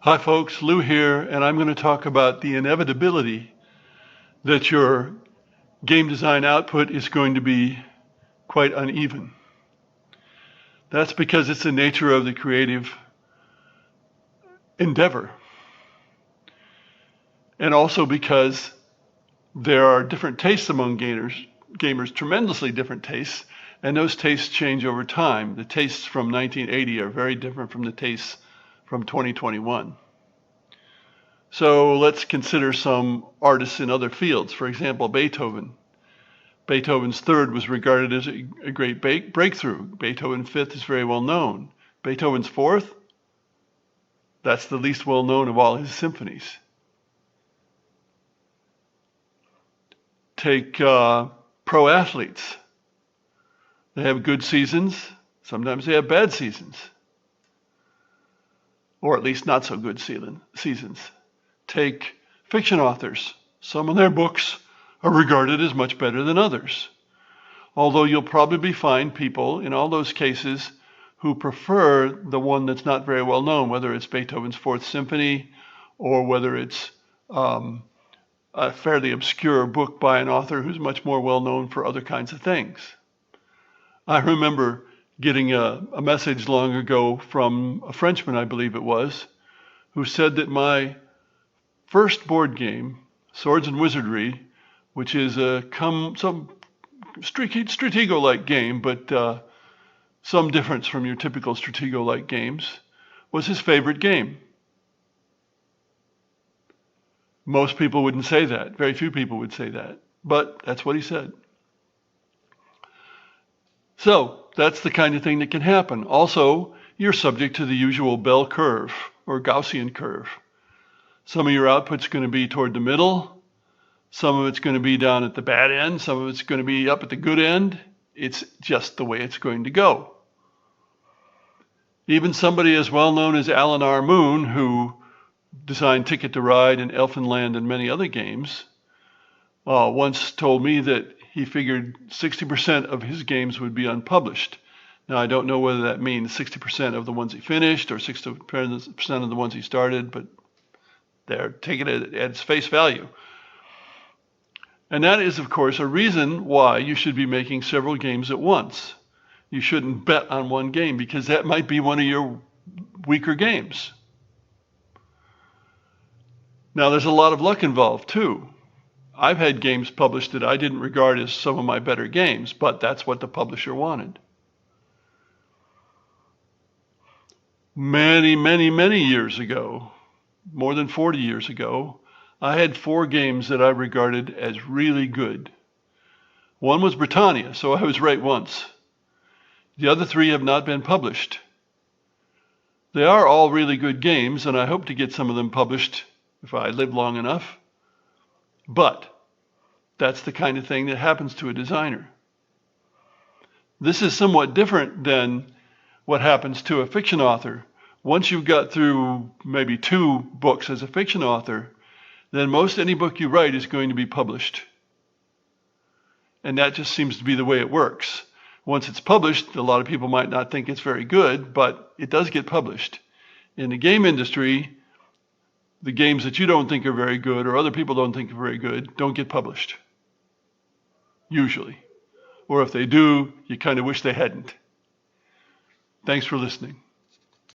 Hi folks, Lou here, and I'm going to talk about the inevitability that your game design output is going to be quite uneven. That's because it's the nature of the creative endeavor. And also because there are different tastes among gamers, tremendously different tastes, and those tastes change over time. The tastes from 1980 are very different from the tastes from 2021. So let's consider some artists in other fields. For example, Beethoven. Beethoven's third was regarded as a great breakthrough. Beethoven's fifth is very well known. Beethoven's fourth, that's the least well known of all his symphonies. Take pro athletes. They have good seasons. Sometimes they have bad seasons. Or at least not so good seasons. Take fiction authors. Some of their books are regarded as much better than others. Although you'll probably find people in all those cases who prefer the one that's not very well known, whether it's Beethoven's Fourth Symphony or whether it's a fairly obscure book by an author who's much more well known for other kinds of things. I remember getting a message long ago from a Frenchman, I believe it was, who said that my first board game, Swords and Wizardry, which is some Stratego-like game, but some difference from your typical Stratego-like games, was his favorite game. Most people wouldn't say that. Very few people would say that. But that's what he said. So that's the kind of thing that can happen. Also, you're subject to the usual bell curve or Gaussian curve. Some of your output's going to be toward the middle. Some of it's going to be down at the bad end. Some of it's going to be up at the good end. It's just the way it's going to go. Even somebody as well known as Alan R. Moon, who designed Ticket to Ride and Elfenland and many other games, once told me that he figured 60% of his games would be unpublished. Now, I don't know whether that means 60% of the ones he finished or 60% of the ones he started, but they're taking it at its face value. And that is, of course, a reason why you should be making several games at once. You shouldn't bet on one game because that might be one of your weaker games. Now, there's a lot of luck involved, too. I've had games published that I didn't regard as some of my better games, but that's what the publisher wanted. Many, many, many years ago, more than 40 years ago, I had 4 games that I regarded as really good. One was Britannia, so I was right once. The other 3 have not been published. They are all really good games, and I hope to get some of them published if I live long enough. But that's the kind of thing that happens to a designer. This is somewhat different than what happens to a fiction author. Once you've got through maybe 2 books as a fiction author, then most any book you write is going to be published. And that just seems to be the way it works. Once it's published, a lot of people might not think it's very good, but it does get published. In the game industry, the games that you don't think are very good or other people don't think are very good don't get published. Usually. Or if they do, you kind of wish they hadn't. Thanks for listening.